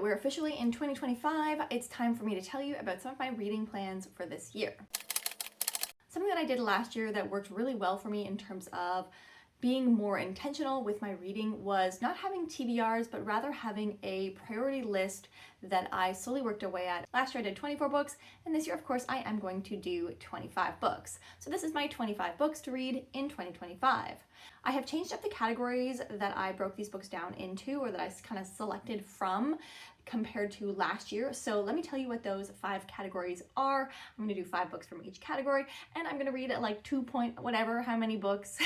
we're officially in 2025, it's time for me to tell you about some of my reading plans for this year. Something that I did last year that worked really well for me in terms of being more intentional with my reading was not having TBRs, but rather having a priority list that I slowly worked away at. Last year I did 24 books, and this year, of course, I am going to do 25 books. So this is my 25 books to read in 2025. I have changed up the categories that I broke these books down into, or that I kind of selected from, compared to last year. So let me tell you what those 5 categories are. I'm going to do 5 books from each category, and I'm going to read at like 2 point whatever, how many books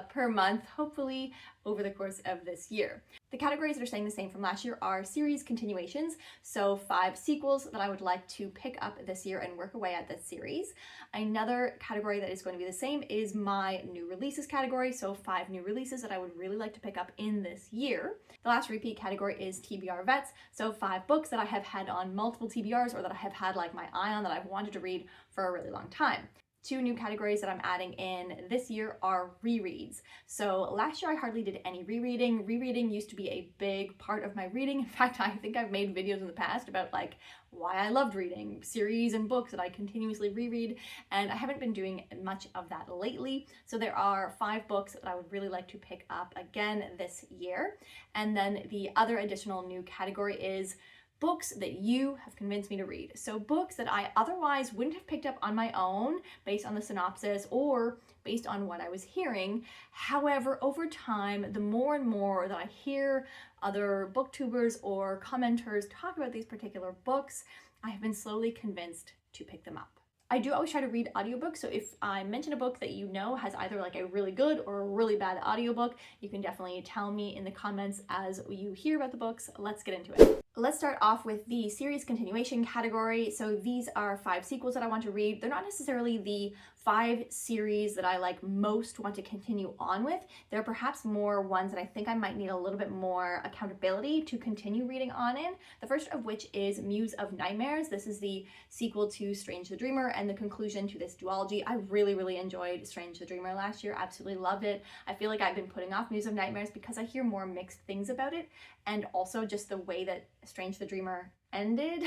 per month, hopefully over the course of this year. The categories that are staying the same from last year are series continuations, so 5 sequels that I would like to pick up this year and work away at this series. Another category that is going to be the same is my new releases category, so 5 new releases that I would really like to pick up in this year. The last repeat category is TBR Vets, so 5 books that I have had on multiple TBRs, or that I have had like my eye on, that I've wanted to read for a really long time. 2 new categories that I'm adding in this year are rereads. So last year I hardly did any rereading. Rereading used to be a big part of my reading. In fact, I think I've made videos in the past about like why I loved reading, series and books that I continuously reread, and I haven't been doing much of that lately. So there are 5 books that I would really like to pick up again this year. And then the other additional new category is books that you have convinced me to read. So books that I otherwise wouldn't have picked up on my own based on the synopsis or based on what I was hearing. However, over time, the more and more that I hear other booktubers or commenters talk about these particular books, I have been slowly convinced to pick them up. I do always try to read audiobooks, so if I mention a book that you know has either like a really good or a really bad audiobook, you can definitely tell me in the comments as you hear about the books. Let's get into it. Let's start off with the series continuation category. So these are 5 sequels that I want to read. They're not necessarily the 5 series that I like most want to continue on with. They're perhaps more ones that I think I might need a little bit more accountability to continue reading on in. The first of which is Muse of Nightmares. This is the sequel to Strange the Dreamer and the conclusion to this duology. I really enjoyed Strange the Dreamer last year. Absolutely loved it. I feel like I've been putting off Muse of Nightmares because I hear more mixed things about it, and also just the way that Strange the Dreamer ended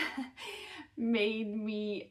made me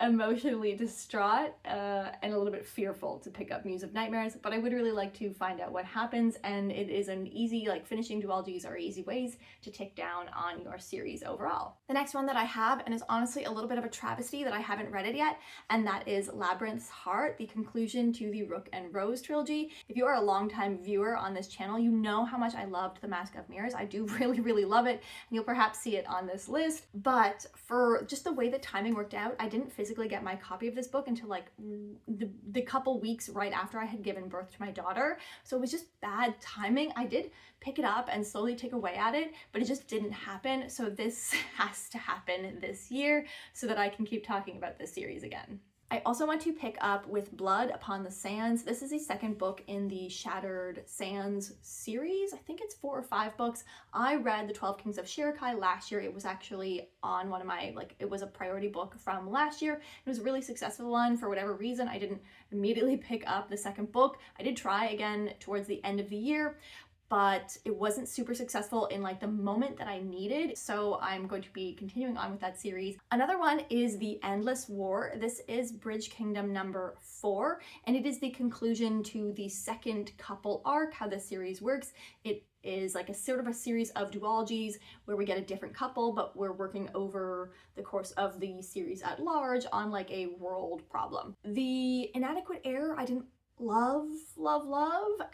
emotionally distraught and a little bit fearful to pick up Muse of Nightmares, but I would really like to find out what happens, and it is an easy, like finishing duologies are easy ways to tick down on your series overall. The next one that I have, and is honestly a little bit of a travesty that I haven't read it yet, and that is Labyrinth's Heart, the conclusion to the Rook and Rose trilogy. If you are a longtime viewer on this channel, you know how much I loved The Mask of Mirrors. I do really love it, and you'll perhaps see it on this list, but for just the way that timing worked out, I didn't physically get my copy of this book until like the couple weeks right after I had given birth to my daughter. So it was just bad timing. I did pick it up and slowly take away at it, but it just didn't happen. So this has to happen this year so that I can keep talking about this series again. I also want to pick up With Blood Upon the Sands. This is the second book in the Shattered Sands series. I think it's 4 or 5 books. I read The 12 Kings of Shirakai last year. It was actually on one of my, it was a priority book from last year. It was a really successful one. For whatever reason, I didn't immediately pick up the second book. I did try again towards the end of the year, but it wasn't super successful in like the moment that I needed. So I'm going to be continuing on with that series. Another one is The Endless War. This is Bridge Kingdom number 4, and it is the conclusion to the second couple arc, how this series works. It is like a sort of a series of duologies where we get a different couple, but we're working over the course of the series at large on like a world problem. The Inadequate Heir, I didn't love,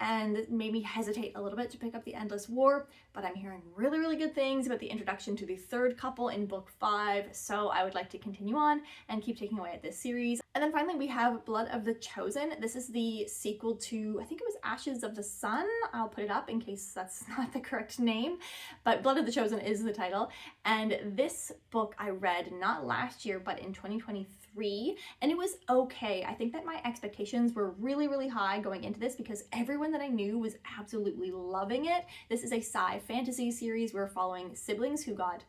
and it made me hesitate a little bit to pick up The Endless War, but I'm hearing really good things about the introduction to the third couple in book 5, so I would like to continue on and keep taking away at this series. And then finally we have Blood of the Chosen. This is the sequel to, I think it was Ashes of the Sun. I'll put it up in case that's not the correct name, but Blood of the Chosen is the title. And this book I read not last year, but in 2023, and it was okay. I think that my expectations were really high going into this because everyone that I knew was absolutely loving it. This is a sci fantasy series. We're following siblings who got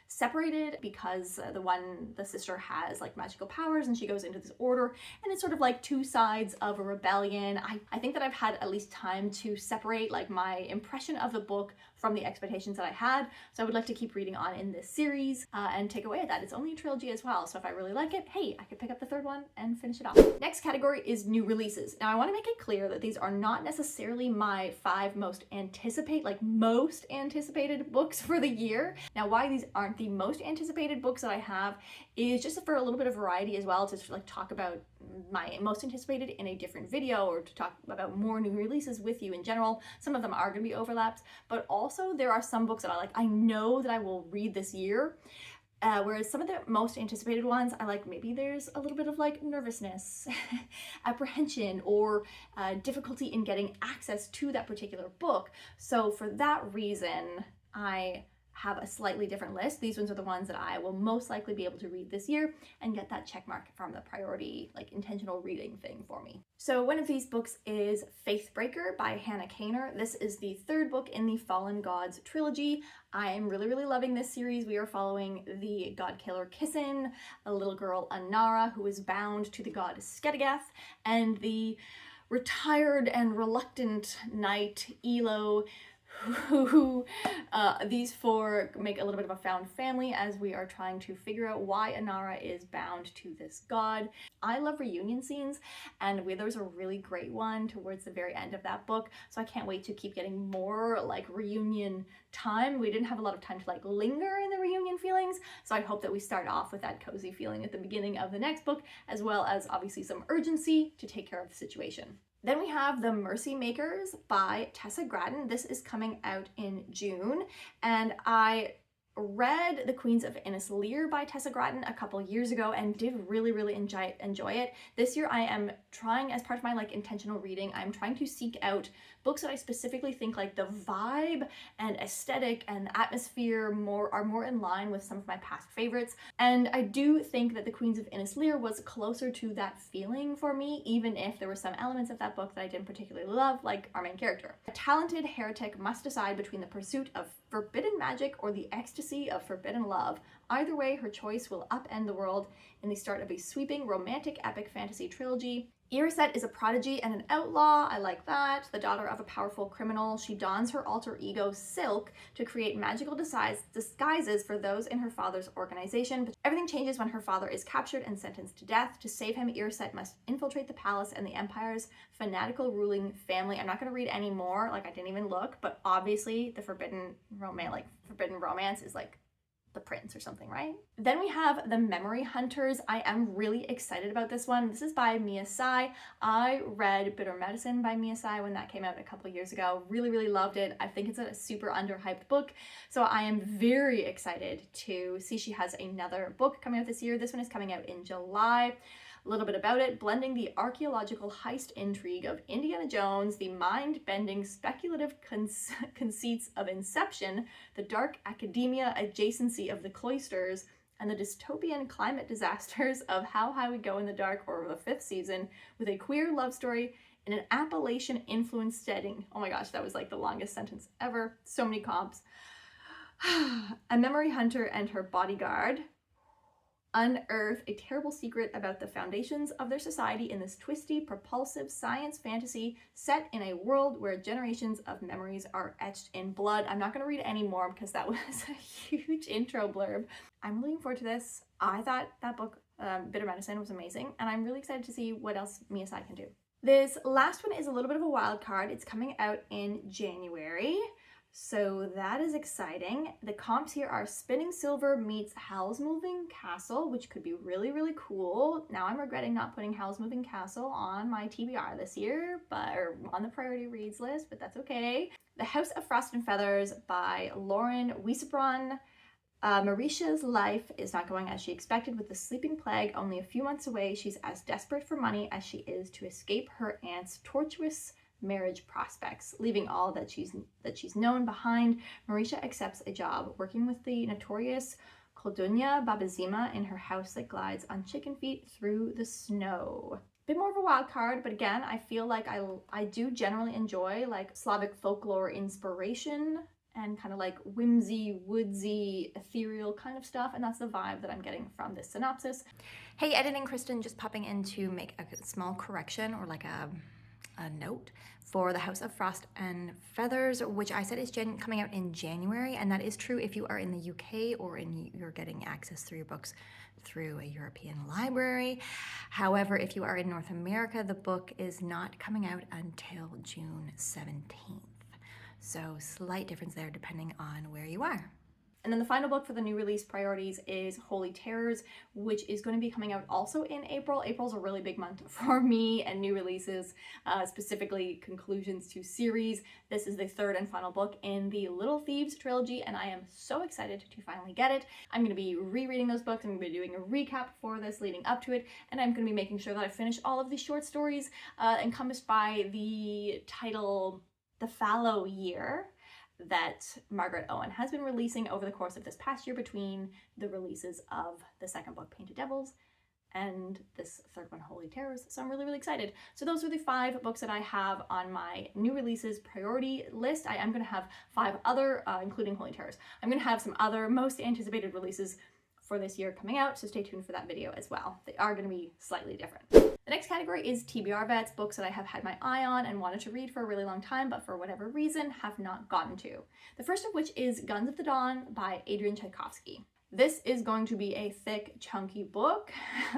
separated because the sister has like magical powers and she goes into this order, and it's sort of like 2 sides of a rebellion. I think that I've had at least time to separate like my impression of the book from the expectations that I had. So I would like to keep reading on in this series and take away that it's only a trilogy as well. So if I really like it, hey, I could pick up the third one and finish it off. Next category is new releases. Now I want to make it clear that these are not necessarily my 5 most anticipated books for the year. Now why these aren't the most anticipated books that I have is just for a little bit of variety as well, to like talk about my most anticipated in a different video, or to talk about more new releases with you in general. Some of them are going to be overlaps, but also there are some books that I know that I will read this year. Whereas some of the most anticipated ones, maybe there's a little bit of like nervousness, apprehension, or difficulty in getting access to that particular book. So for that reason, I have a slightly different list. These ones are the ones that I will most likely be able to read this year and get that check mark from the priority, like intentional reading thing for me. So one of these books is Faithbreaker by Hannah Kaner. This is the 3rd book in the Fallen Gods trilogy. I am really loving this series. We are following the god killer Kissen, a little girl Anara who is bound to the god Skedagath, and the retired and reluctant knight Elo, who these 4 make a little bit of a found family as we are trying to figure out why Anara is bound to this god. I love reunion scenes, and there was a really great one towards the very end of that book, so I can't wait to keep getting more like reunion time. We didn't have a lot of time to like linger in the reunion feelings, so I hope that we start off with that cozy feeling at the beginning of the next book, as well as obviously some urgency to take care of the situation. Then we have The Mercy Makers by Tessa Gratton. This is coming out in June, and I read The Queens of Innisleer by Tessa Gratton a couple years ago and did really enjoy it. This year I am trying, as part of my like intentional reading, I'm trying to seek out books that I specifically think like the vibe and aesthetic and atmosphere are more in line with some of my past favorites. And I do think that The Queens of Innisleer was closer to that feeling for me, even if there were some elements of that book that I didn't particularly love, like our main character. A talented heretic must decide between the pursuit of forbidden magic or the ecstasy of forbidden love. Either way, her choice will upend the world in the start of a sweeping romantic epic fantasy trilogy. Irisette is a prodigy and an outlaw. I like that. The daughter of a powerful criminal, she dons her alter ego, Silk, to create magical disguises for those in her father's organization. But everything changes when her father is captured and sentenced to death. To save him, Irisette must infiltrate the palace and the Empire's fanatical ruling family. I'm not going to read any more, I didn't even look, but obviously the forbidden romance is like the prince or something, right? Then we have The Memory Hunters. I am really excited about this one. This is by Mia Tsai. I read Bitter Medicine by Mia Tsai when that came out a couple years ago. Really loved it. I think it's a super underhyped book, so I am very excited to see she has another book coming out this year. This one is coming out in July. A little bit about it: blending the archaeological heist intrigue of Indiana Jones, the mind-bending speculative conceits of Inception, the dark academia adjacency of the cloisters, and the dystopian climate disasters of How High We Go in the Dark, or the 5th season, with a queer love story in an Appalachian-influenced setting. Oh my gosh, that was like the longest sentence ever. So many comps. A memory hunter and her bodyguard unearth a terrible secret about the foundations of their society in this twisty, propulsive science fantasy set in a world where generations of memories are etched in blood. I'm not going to read any more because that was a huge intro blurb. I'm looking forward to this. I thought that book, Bitter Medicine, was amazing, and I'm really excited to see what else Mia Tsai can do. This last one is a little bit of a wild card. It's coming out in January, so that is exciting. The comps here are Spinning Silver meets Howl's Moving Castle, which could be really cool. Now I'm regretting not putting Howl's Moving Castle on my TBR this year, or on the priority reads list, but that's okay. The House of Frost and Feathers by Lauren Wiesebron. Marisha's life is not going as she expected. With the sleeping plague only a few months away, she's as desperate for money as she is to escape her aunt's tortuous marriage prospects. Leaving all that she's known behind, Marisha accepts a job working with the notorious Koldunya Babazima in her house that glides on chicken feet through the snow. Bit more of a wild card, but again, I feel like I do generally enjoy like Slavic folklore inspiration and kind of like whimsy, woodsy, ethereal kind of stuff, and that's the vibe that I'm getting from this synopsis. Hey, editing Kristen, just popping in to make a small correction, or like a a note for the House of Frost and Feathers, which I said is coming out in January, and that is true if you are in the UK or you're getting access through your books through a European library. However, if you are in North America, the book is not coming out until June 17th. So slight difference there depending on where you are. And then the final book for the new release priorities is Holy Terrors, which is going to be coming out also in April. April's a really big month for me and new releases, specifically conclusions to series. This is the third and final book in the Little Thieves trilogy, and I am so excited to finally get it. I'm going to be rereading those books. I'm going to be doing a recap for this leading up to it, and I'm going to be making sure that I finish all of the short stories encompassed by the title The Fallow Year that Margaret Owen has been releasing over the course of this past year between the releases of the second book, Painted Devils, and this third one, Holy Terrors. So I'm really, really excited. So those are the 5 books that I have on my new releases priority list. I am going to have 5 other, including Holy Terrors. I'm going to have some other most anticipated releases for this year coming out, so stay tuned for that video as well. They are going to be slightly different. The next category is TBR Vets, books that I have had my eye on and wanted to read for a really long time, but for whatever reason have not gotten to. The first of which is Guns of the Dawn by Adrian Tchaikovsky. This is going to be a thick, chunky book,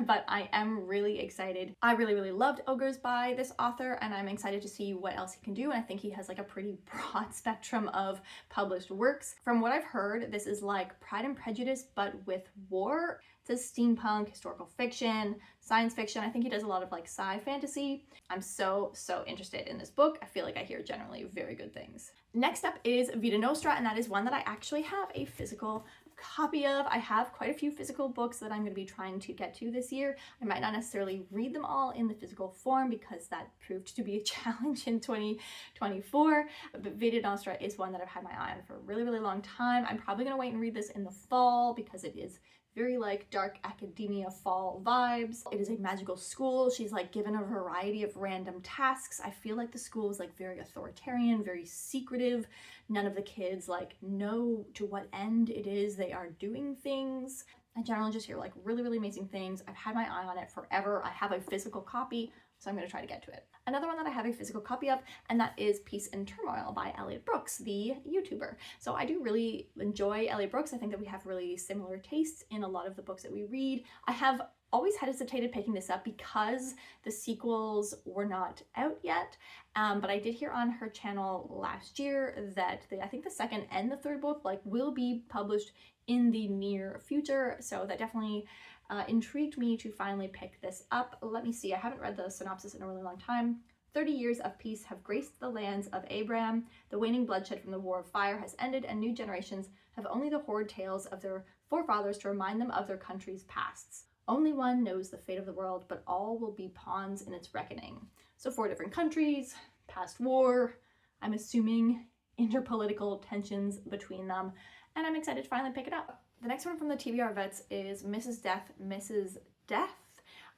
but I am really excited. I really, really loved Ogres by this author, and I'm excited to see what else he can do, and I think he has like a pretty broad spectrum of published works. From what I've heard, this is like Pride and Prejudice, but with war. It's a steampunk, historical fiction, science fiction. I think he does a lot of like sci fantasy. I'm so interested in this book. I feel like I hear generally very good things. Next up is Vita Nostra, and that is one that I actually have a physical copy of. I have quite a few physical books that I'm going to be trying to get to this year. I might not necessarily read them all in the physical form because that proved to be a challenge in 2024, but Vita Nostra is one that I've had my eye on for a really, really long time. I'm probably going to wait and read this in the fall because it is very like dark academia fall vibes. It is a magical school. She's like given a variety of random tasks. I feel like the school is like very authoritarian, very secretive. None of the kids like know to what end it is they are doing things. I generally just hear like really, really amazing things. I've had my eye on it forever. I have a physical copy, so I'm going to try to get to it. Another one that I have a physical copy of, and that is Peace and Turmoil by Elliot Brooks, the YouTuber. So I do really enjoy Elliot Brooks. I think that we have really similar tastes in a lot of the books that we read. I have always hesitated picking this up because the sequels were not out yet, but I did hear on her channel last year that I think the second and the third book like will be published in the near future, so that definitely intrigued me to finally pick this up. Let me see, I haven't read the synopsis in a really long time. 30 years of peace have graced the lands of Abraham. The waning bloodshed from the War of Fire has ended, and new generations have only the horrid tales of their forefathers to remind them of their country's pasts. Only one knows the fate of the world, but all will be pawns in its reckoning. So 4 different countries, past war, I'm assuming interpolitical tensions between them, and I'm excited to finally pick it up. The next one from the TBR Vets is Mrs. Death, Mrs. Death.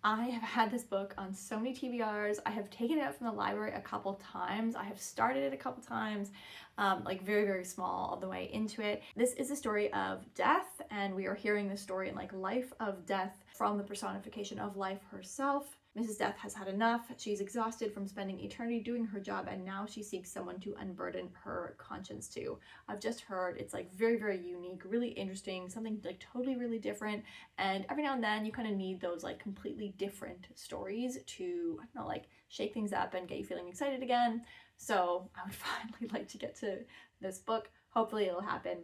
I have had this book on so many TBRs. I have taken it out from the library a couple times. I have started it a couple times, like very, very small all the way into it. This is a story of death, and we are hearing the story in like life of death from the personification of life herself. Mrs. Death has had enough. She's exhausted from spending eternity doing her job, and now she seeks someone to unburden her conscience to. I've just heard it's like very, very unique, really interesting, something like totally really different, and every now and then you kind of need those like completely different stories to, I don't know, like shake things up and get you feeling excited again. So I would finally like to get to this book. Hopefully it'll happen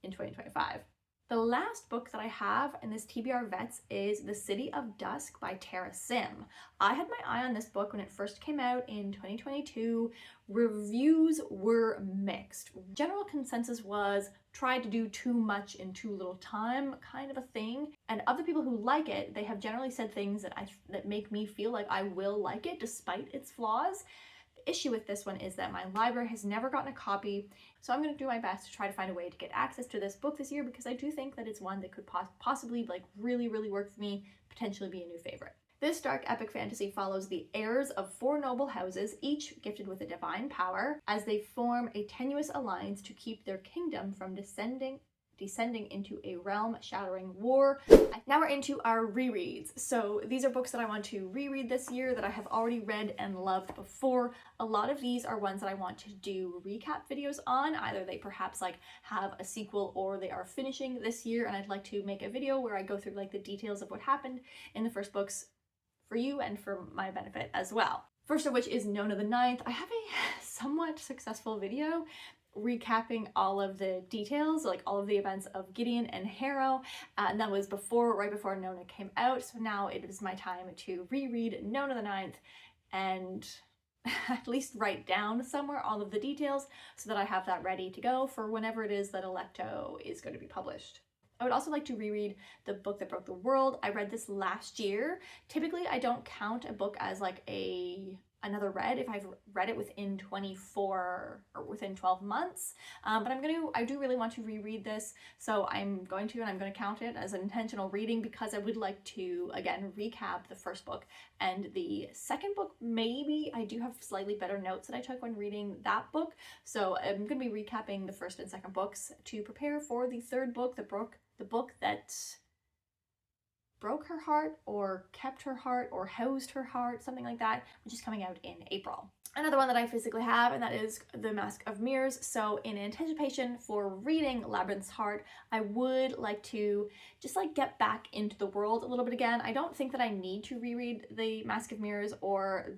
in 2025. The last book that I have in this TBR Vets is The City of Dusk by Tara Sim. I had my eye on this book when it first came out in 2022. Reviews were mixed. General consensus was tried to do too much in too little time, kind of a thing. And of the people who like it, they have generally said things that make me feel like I will like it despite its flaws. Issue with this one is that my library has never gotten a copy, so I'm going to do my best to try to find a way to get access to this book this year because I do think that it's one that could possibly like really, really work for me, potentially be a new favorite. This dark epic fantasy follows the heirs of 4 noble houses, each gifted with a divine power, as they form a tenuous alliance to keep their kingdom from descending descending into a realm-shattering war. Now we're into our rereads. So these are books that I want to reread this year that I have already read and loved before. A lot of these are ones that I want to do recap videos on. Either they perhaps like have a sequel or they are finishing this year, and I'd like to make a video where I go through like the details of what happened in the first books for you and for my benefit as well. First of which is Nona the Ninth. I have a somewhat successful video recapping all of the details, like all of the events of Gideon and Harrow, and that was right before Nona came out. So now it is my time to reread Nona the Ninth and at least write down somewhere all of the details so that I have that ready to go for whenever it is that Alecto is going to be published. I would also like to reread The Book That Broke the World. I read this last year. Typically, I don't count a book as like another read if I've read it within 24 or within 12 months. But I do really want to reread this. So I'm going to count it as an intentional reading because I would like to, again, recap the first book and the second book. Maybe I do have slightly better notes that I took when reading that book. So I'm going to be recapping the first and second books to prepare for the third book, the book that broke her heart or kept her heart or housed her heart, something like that, which is coming out in April. Another one that I physically have, and that is The Mask of Mirrors. So in anticipation for reading Labyrinth's Heart, I would like to just like get back into the world a little bit again. I don't think that I need to reread The Mask of Mirrors or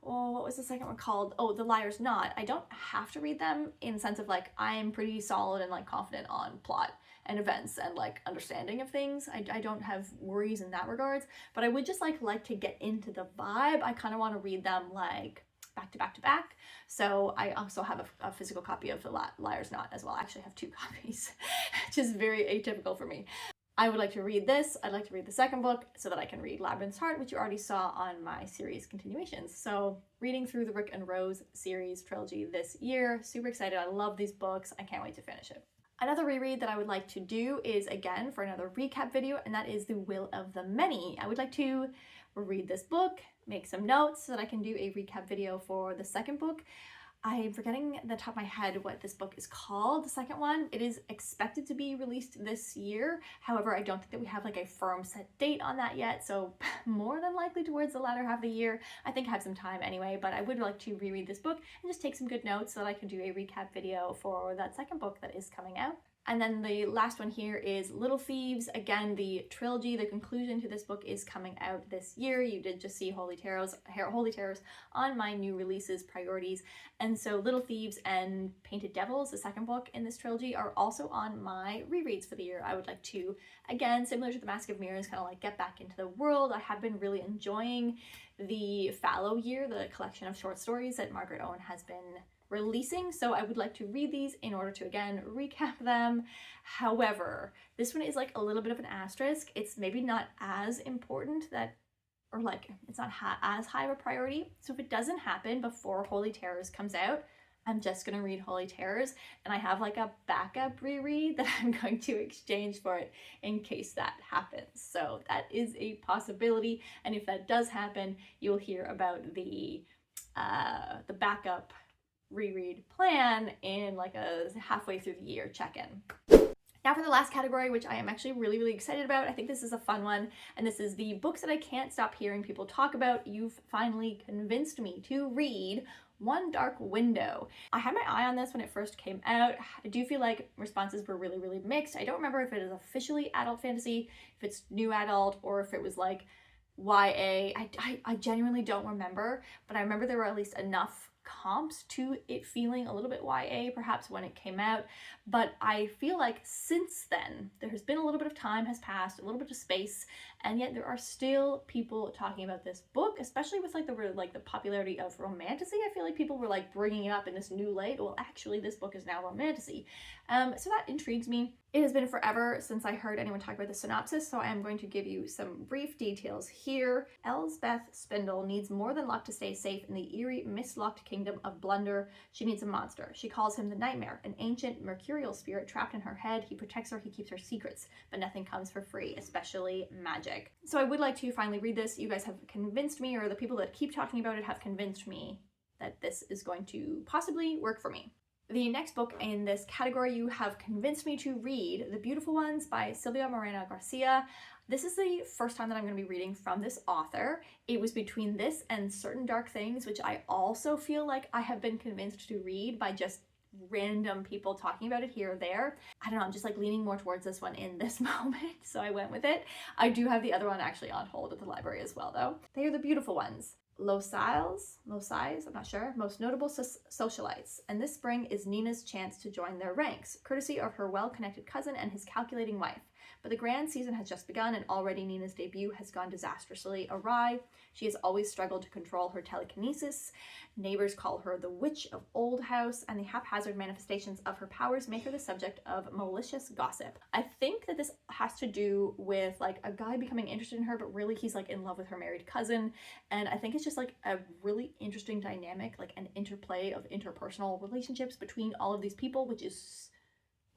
what was the second one called? Oh, The Liar's Knot. I don't have to read them in the sense of like, I'm pretty solid and like confident on plot and events and like understanding of things. I don't have worries in that regards, but I would just like to get into the vibe. I kind of want to read them like back to back to back. So I also have a physical copy of The Liar's Knot as well. I actually have 2 copies, which is very atypical for me. I would like to read this. I'd like to read the second book so that I can read Labyrinth's Heart, which you already saw on my series continuations. So reading through the Rick and Rose series trilogy this year. Super excited. I love these books. I can't wait to finish it. Another reread that I would like to do is, again, for another recap video, and that is The Will of the Many. I would like to read this book, make some notes so that I can do a recap video for the second book. I'm forgetting the top of my head what this book is called, the second one. It is expected to be released this year. However, I don't think that we have like a firm set date on that yet. So more than likely towards the latter half of the year. I think I have some time anyway, but I would like to reread this book and just take some good notes so that I can do a recap video for that second book that is coming out. And then the last one here is Little Thieves. Again, the trilogy, the conclusion to this book is coming out this year. You did just see Holy Terrors on my new releases priorities. And so Little Thieves and Painted Devils, the second book in this trilogy, are also on my rereads for the year. I would like to, again, similar to The Mask of Mirrors, kind of like get back into the world. I have been really enjoying the Fallow Year, the collection of short stories that Margaret Owen has been releasing, so I would like to read these in order to again recap them. However, this one is like a little bit of an asterisk. It's maybe not as important or like it's not as high of a priority. So if it doesn't happen before Holy Terrors comes out, I'm just gonna read Holy Terrors, and I have like a backup reread that I'm going to exchange for it in case that happens. So that is a possibility, and if that does happen, you'll hear about the backup reread plan in like a halfway through the year check-in. Now for the last category, which I am actually really excited about. I think this is a fun one, and this is the books that I can't stop hearing people talk about. You've finally convinced me to read One Dark Window. I had my eye on this when it first came out. I do feel like responses were really mixed. I don't remember if it is officially adult fantasy, if it's new adult, or if it was like YA. I genuinely don't remember, but I remember there were at least enough comps to it feeling a little bit YA perhaps when it came out. But I feel like since then there has been a little bit of time has passed, a little bit of space, and yet there are still people talking about this book, especially with like the popularity of romantasy. I feel like people were like bringing it up in this new light. Well, actually this book is now romantasy. So that intrigues me. It has been forever since I heard anyone talk about the synopsis, so I am going to give you some brief details here. Elsbeth Spindle needs more than luck to stay safe in the eerie, mist-locked kingdom of Blunder. She needs a monster. She calls him the Nightmare, an ancient mercurial spirit trapped in her head. He protects her, he keeps her secrets, but nothing comes for free, especially magic. So I would like to finally read this. You guys have convinced me, or the people that keep talking about it have convinced me that this is going to possibly work for me. The next book in this category you have convinced me to read, The Beautiful Ones by Silvia Moreno Garcia. This is the first time that I'm going to be reading from this author. It was between this and Certain Dark Things, which I also feel like I have been convinced to read by just random people talking about it here or there. I don't know, I'm just like leaning more towards this one in this moment, so I went with it. I do have the other one actually on hold at the library as well, though. They are The Beautiful Ones. Losi's, I'm not sure, most notable socialites, and this spring is Nina's chance to join their ranks, courtesy of her well-connected cousin and his calculating wife. But the grand season has just begun, and already Nina's debut has gone disastrously awry. She has always struggled to control her telekinesis. Neighbors call her the Witch of Old House, and the haphazard manifestations of her powers make her the subject of malicious gossip. I think that this has to do with like a guy becoming interested in her, but really he's like in love with her married cousin. And I think it's just like a really interesting dynamic, like an interplay of interpersonal relationships between all of these people, which is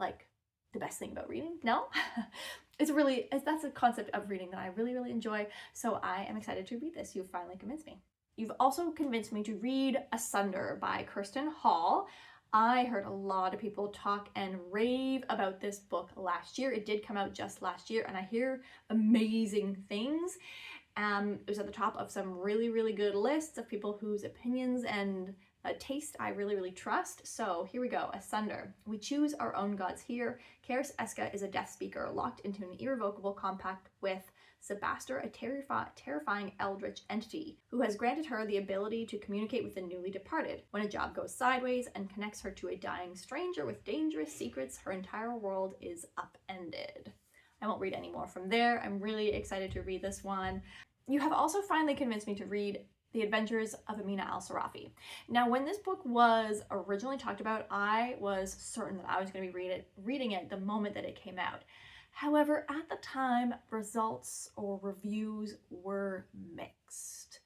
like the best thing about reading. No? That's a concept of reading that I really, really enjoy. So I am excited to read this. You've finally convinced me. You've also convinced me to read Asunder by Kirsten Hall. I heard a lot of people talk and rave about this book last year. It did come out just last year, and I hear amazing things. It was at the top of some really, really good lists of people whose opinions and taste I really, really trust. So here we go. Asunder. We choose our own gods here. Karis Eska is a death speaker locked into an irrevocable compact with Sebaster, a terrifying eldritch entity who has granted her the ability to communicate with the newly departed. When a job goes sideways and connects her to a dying stranger with dangerous secrets, her entire world is upended. I won't read any more from there. I'm really excited to read this one. You have also finally convinced me to read The Adventures of Amina al-Sarafi. Now, when this book was originally talked about, I was certain that I was going to be reading it the moment that it came out. However, at the time, results or reviews were mixed.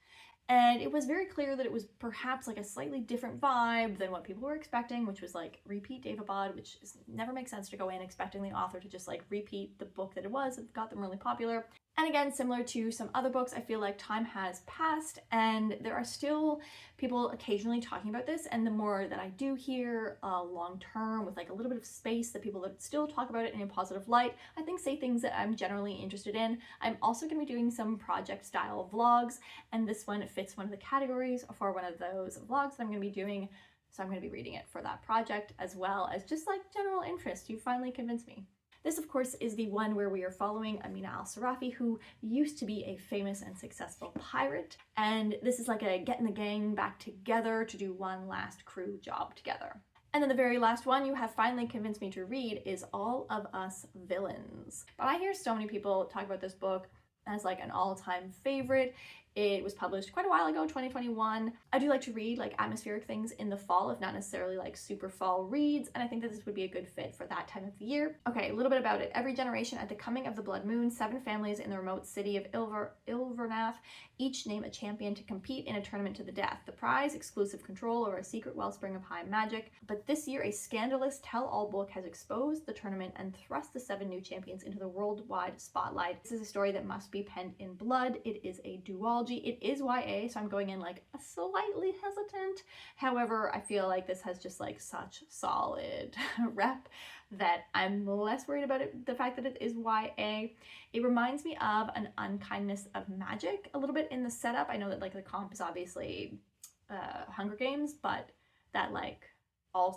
And it was very clear that it was perhaps like a slightly different vibe than what people were expecting, which was like repeat Daevabad, which never makes sense to go in expecting the author to just like repeat the book that it was that got them really popular. And again, similar to some other books, I feel like time has passed and there are still people occasionally talking about this. And the more that I do hear long term with like a little bit of space, the people that still talk about it in a positive light, I think say things that I'm generally interested in. I'm also going to be doing some project style vlogs, and this one fits one of the categories for one of those vlogs that I'm going to be doing. So I'm going to be reading it for that project as well as just like general interest. You finally convinced me. This, of course, is the one where we are following Amina al-Sarafi, who used to be a famous and successful pirate. And this is like a getting the gang back together to do one last crew job together. And then the very last one you have finally convinced me to read is All of Us Villains. But I hear so many people talk about this book as like an all-time favorite. It was published quite a while ago, 2021. I do like to read like atmospheric things in the fall, if not necessarily like super fall reads, and I think that this would be a good fit for that time of the year. Okay, a little bit about it. Every generation at the coming of the Blood Moon, 7 families in the remote city of Ilvernath each name a champion to compete in a tournament to the death. The prize, exclusive control over a secret wellspring of high magic. But this year, a scandalous tell-all book has exposed the tournament and thrust the 7 new champions into the worldwide spotlight. This is a story that must be penned in blood. It is a duology. It is YA, so I'm going in like a slightly hesitant. However, I feel like this has just like such solid rep that I'm less worried about it, the fact that it is YA. It reminds me of An Unkindness of Magic a little bit in the setup. I know that like the comp is obviously Hunger Games, but that like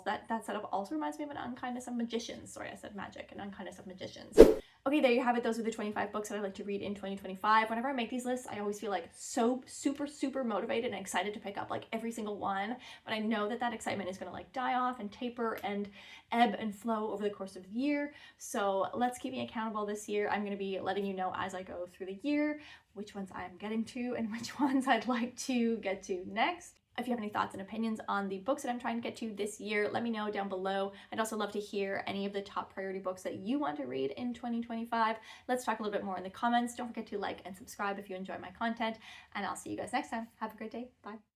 that setup also reminds me of An Unkindness of Magicians. Sorry, I said magic. An Unkindness of Magicians. Okay, there you have it. Those are the 25 books that I'd like to read in 2025. Whenever I make these lists, I always feel like so super motivated and excited to pick up like every single one. But I know that that excitement is going to like die off and taper and ebb and flow over the course of the year. So let's keep me accountable this year. I'm going to be letting you know as I go through the year which ones I'm getting to and which ones I'd like to get to next. If you have any thoughts and opinions on the books that I'm trying to get to this year, let me know down below. I'd also love to hear any of the top priority books that you want to read in 2025. Let's talk a little bit more in the comments. Don't forget to like and subscribe if you enjoy my content, and I'll see you guys next time. Have a great day. Bye.